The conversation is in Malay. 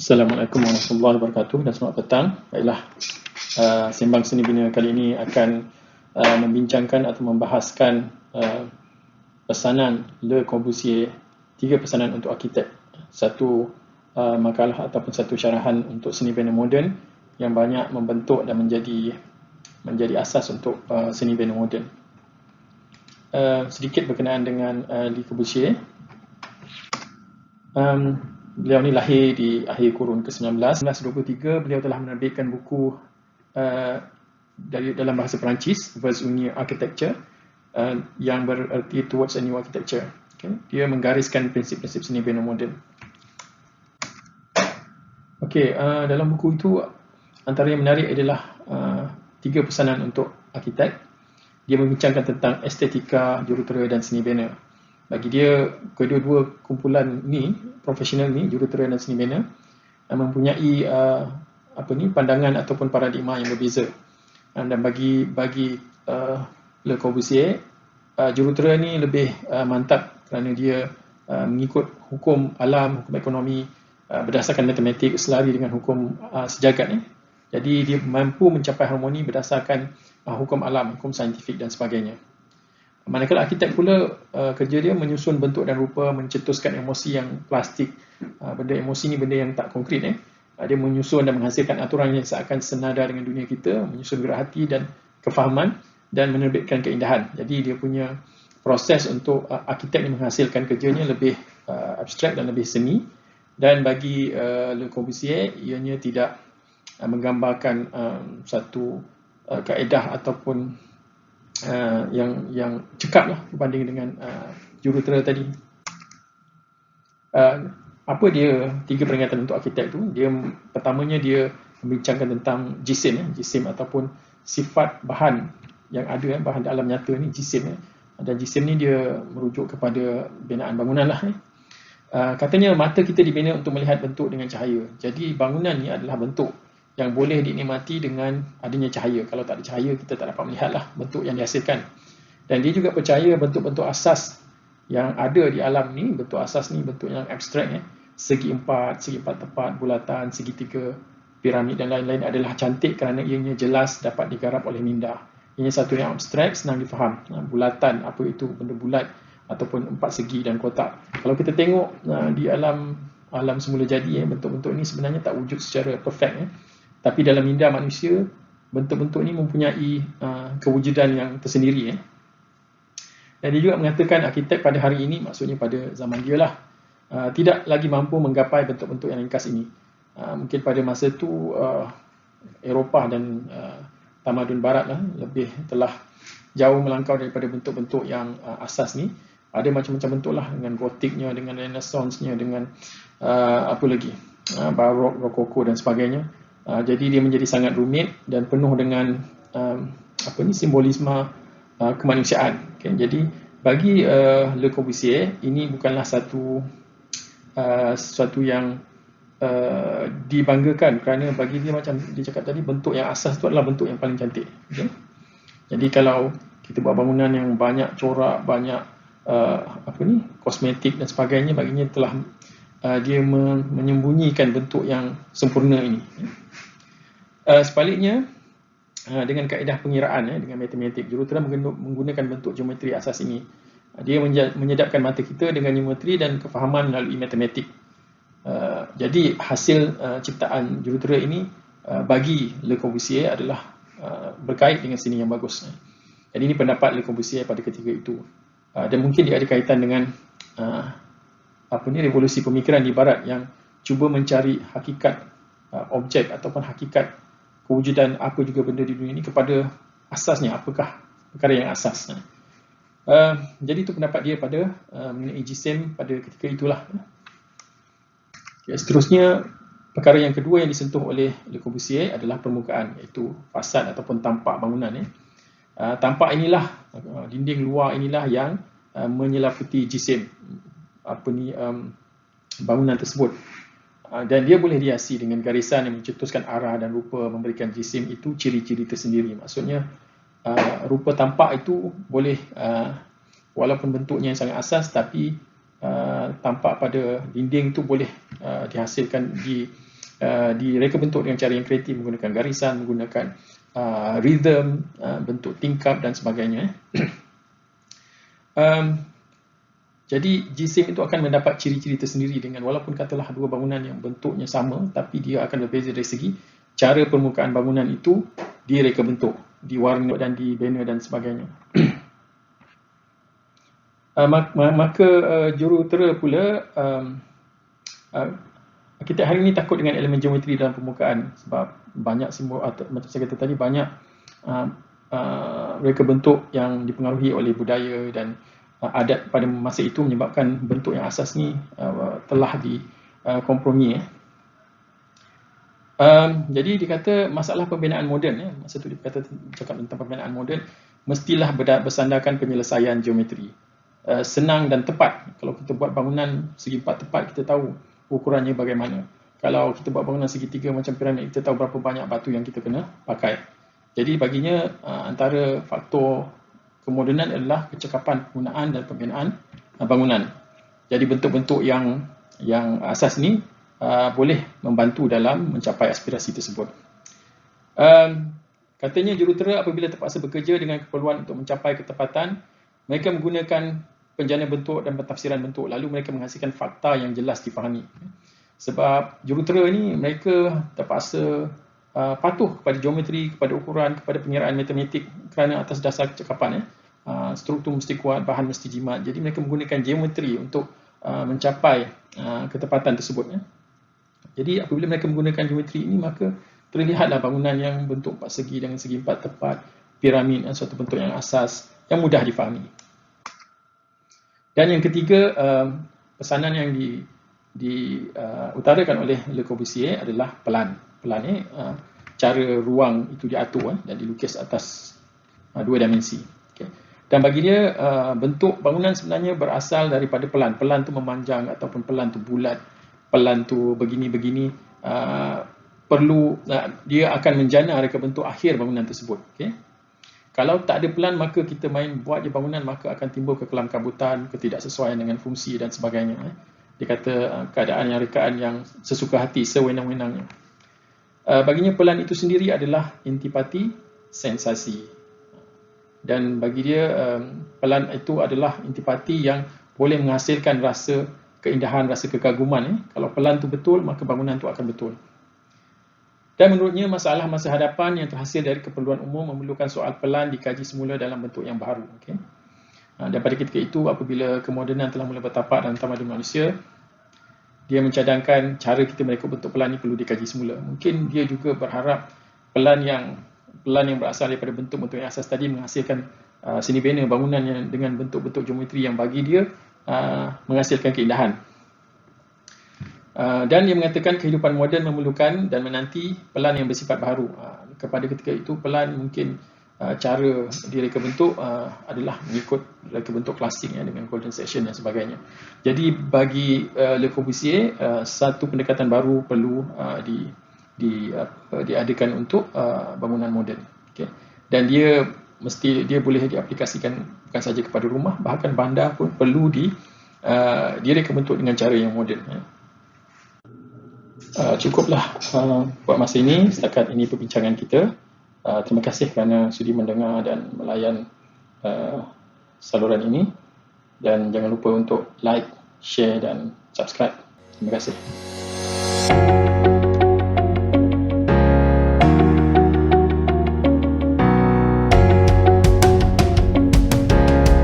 Assalamualaikum warahmatullahi wabarakatuh dan selamat petang. Baiklah, sembang seni bina kali ini akan membincangkan atau membahaskan pesanan Le Corbusier, 3 pesanan untuk arkitek. Satu makalah ataupun satu syarahan untuk seni bina moden yang banyak membentuk dan menjadi asas untuk seni bina moden. Sedikit berkenaan dengan Le Corbusier. Beliau ni lahir di akhir kurun ke-19. 1923 beliau telah menerbitkan buku dalam bahasa Perancis, Vers Unie Architecture, yang bererti Towards a New Architecture. Okay. Dia menggariskan prinsip-prinsip seni bina moden. Dalam buku itu antara yang menarik adalah 3 pesanan untuk arkitek. Dia membincangkan tentang estetika, jurutera dan seni bina. Bagi dia, kedua-dua kumpulan ni, profesional ni, jurutera dan seni bina, mempunyai pandangan ataupun paradigma yang berbeza. Dan bagi Le Corbusier, jurutera ni lebih mantap kerana dia mengikut hukum alam, hukum ekonomi berdasarkan matematik, selari dengan hukum sejagat. Jadi dia mampu mencapai harmoni berdasarkan hukum alam, hukum saintifik dan sebagainya. Manakala arkitek pula, kerja dia menyusun bentuk dan rupa, mencetuskan emosi yang plastik. Benda emosi ni benda yang tak konkret. Dia menyusun dan menghasilkan aturan yang seakan senada dengan dunia kita, menyusun gerak hati dan kefahaman dan menerbitkan keindahan. Jadi dia punya proses untuk arkitek ni menghasilkan kerjanya lebih abstrak dan lebih seni. Dan bagi Le Corbusier, ianya tidak menggambarkan satu kaedah ataupun yang cekap lah berbanding dengan jurutera tadi. Apa dia 3 peringatan untuk arkitek tu? Pertamanya dia membincangkan tentang jisim ataupun sifat bahan yang ada, bahan alam nyata ni, jisim. Dan jisim ni dia merujuk kepada binaan bangunan lah. Katanya mata kita dibina untuk melihat bentuk dengan cahaya. Jadi bangunan ni adalah bentuk yang boleh dinikmati dengan adanya cahaya. Kalau tak ada cahaya, kita tak dapat melihatlah bentuk yang dihasilkan. Dan dia juga percaya bentuk-bentuk asas yang ada di alam ni, bentuk asas ni bentuk yang abstrak, segi empat tepat, bulatan, segitiga, piramid dan lain-lain adalah cantik kerana ianya jelas dapat digarap oleh minda. Ianya satu yang abstrak, senang difaham. Bulatan, apa itu benda bulat ataupun 4 segi dan kotak. Kalau kita tengok di alam semula jadi, bentuk-bentuk ni sebenarnya tak wujud secara perfect. Tapi dalam minda manusia, bentuk-bentuk ni mempunyai kewujudan yang tersendiri. Dan dia juga mengatakan arkitek pada hari ini, maksudnya pada zaman dia lah, tidak lagi mampu menggapai bentuk-bentuk yang ringkas ini. Mungkin pada masa itu Eropah dan tamadun barat lah, lebih telah jauh melangkau daripada bentuk-bentuk yang asas ni. Ada macam-macam bentuk lah, dengan gotiknya, dengan renaissance-nya, dengan barok, rokoko dan sebagainya. Jadi dia menjadi sangat rumit dan penuh dengan simbolisme kemanusiaan. Jadi bagi Le Corbusier, ini bukanlah sesuatu yang dibanggakan, kerana bagi dia, macam dia cakap tadi, bentuk yang asas itu adalah bentuk yang paling cantik. Jadi kalau kita buat bangunan yang banyak corak, banyak kosmetik dan sebagainya, baginya telah dia menyembunyikan bentuk yang sempurna ini. Sebaliknya, dengan kaedah pengiraan, dengan matematik, jurutera menggunakan bentuk geometri asas ini. Dia menyedapkan mata kita dengan geometri dan kefahaman melalui matematik. Jadi hasil ciptaan jurutera ini bagi Le Corbusier adalah berkait dengan seni yang bagus. Jadi ini pendapat Le Corbusier pada ketika itu. Dan mungkin dia ada kaitan dengan revolusi pemikiran di barat yang cuba mencari hakikat objek ataupun hakikat kewujudan apa juga benda di dunia ini kepada asasnya, apakah perkara yang asas. Jadi itu pendapat dia pada mengenai jisim pada ketika itulah. Seterusnya, perkara yang kedua yang disentuh oleh Le Corbusier adalah permukaan, iaitu fasad ataupun tampak bangunan. Tampak inilah, dinding luar inilah yang menyelaputi jisim bangunan tersebut. Dan dia boleh dihiasi dengan garisan yang mencetuskan arah dan rupa, memberikan jisim itu ciri-ciri tersendiri. Maksudnya rupa tampak itu boleh, walaupun bentuknya yang sangat asas, tapi tampak pada dinding itu boleh dihasilkan, direka bentuk dengan cara yang kreatif, menggunakan garisan, menggunakan rhythm, bentuk tingkap dan sebagainya. Jadi jisim itu akan mendapat ciri-ciri tersendiri dengan walaupun katalah dua bangunan yang bentuknya sama, tapi dia akan berbeza dari segi cara permukaan bangunan itu direka bentuk, diwarna dan dibina dan sebagainya. Maka jurutera pula, arkitek hari ini takut dengan elemen geometri dalam permukaan sebab banyak simbol, macam saya kata tadi, banyak reka bentuk yang dipengaruhi oleh budaya dan adat pada masa itu menyebabkan bentuk yang asas ni telah dikompromi. Jadi dikata masalah pembinaan moden, masa tu dia cakap tentang pembinaan moden, mestilah bersandarkan penyelesaian geometri. Senang dan tepat. Kalau kita buat bangunan segi 4 tepat, kita tahu ukurannya bagaimana. Kalau kita buat bangunan segi 3 macam piramid, kita tahu berapa banyak batu yang kita kena pakai. Jadi baginya antara faktor kemodenan adalah kecekapan penggunaan dan pembinaan bangunan. Jadi bentuk-bentuk yang asas ni boleh membantu dalam mencapai aspirasi tersebut. Katanya jurutera apabila terpaksa bekerja dengan keperluan untuk mencapai ketepatan, mereka menggunakan penjana bentuk dan pentafsiran bentuk, lalu mereka menghasilkan fakta yang jelas difahami. Sebab jurutera ni mereka terpaksa patuh kepada geometri, kepada ukuran, kepada pengiraan matematik kerana atas dasar kecekapan. Struktur mesti kuat, bahan mesti jimat. Jadi mereka menggunakan geometri untuk mencapai ketepatan tersebut. Jadi apabila mereka menggunakan geometri ini, maka terlihatlah bangunan yang bentuk 4 segi dengan segi 4 tepat, piramid, suatu bentuk yang asas, yang mudah difahami. Dan yang ketiga, pesanan yang diutarakan oleh Le Corbusier adalah pelan. Pelan ni cara ruang itu diatur dan dilukis atas 2 dimensi. Okay. Dan bagi dia, bentuk bangunan sebenarnya berasal daripada pelan. Pelan tu memanjang ataupun pelan tu bulat, pelan tu begini-begini, perlu dia akan menjana reka bentuk akhir bangunan tersebut. Okay. Kalau tak ada pelan, maka kita main buat je bangunan, maka akan timbul kekelam-kabutan, ketidaksesuaian dengan fungsi dan sebagainya. Dia kata keadaan yang rekaan yang sesuka hati, sewenang-wenangnya. Baginya pelan itu sendiri adalah intipati sensasi. Dan bagi dia pelan itu adalah intipati yang boleh menghasilkan rasa keindahan, rasa kekaguman. Kalau pelan itu betul, maka bangunan itu akan betul. Dan menurutnya masalah masa hadapan yang terhasil dari keperluan umum memerlukan soal pelan dikaji semula dalam bentuk yang baru. Okay. Dan pada ketika itu, apabila kemodenan telah mula bertapak dalam tamadun manusia, dia mencadangkan cara kita mereka bentuk pelan ini perlu dikaji semula. Mungkin dia juga berharap pelan yang berasal daripada bentuk-bentuk yang asas tadi menghasilkan seni bina bangunan yang dengan bentuk-bentuk geometri yang bagi dia menghasilkan keindahan. Dan dia mengatakan kehidupan moden memerlukan dan menanti pelan yang bersifat baharu. Kepada ketika itu, pelan mungkin cara direka bentuk adalah mengikut reka bentuk klasik dengan golden section dan sebagainya. Jadi bagi Le Corbusier, satu pendekatan baru perlu diadakan untuk bangunan moden. Okay. Dan dia boleh diaplikasikan bukan saja kepada rumah, bahkan bandar pun perlu direka bentuk dengan cara yang moden. Cukuplah buat masa ini. Setakat ini perbincangan kita. Terima kasih kerana sudi mendengar dan melayan saluran ini. Dan jangan lupa untuk like, share dan subscribe. Terima kasih.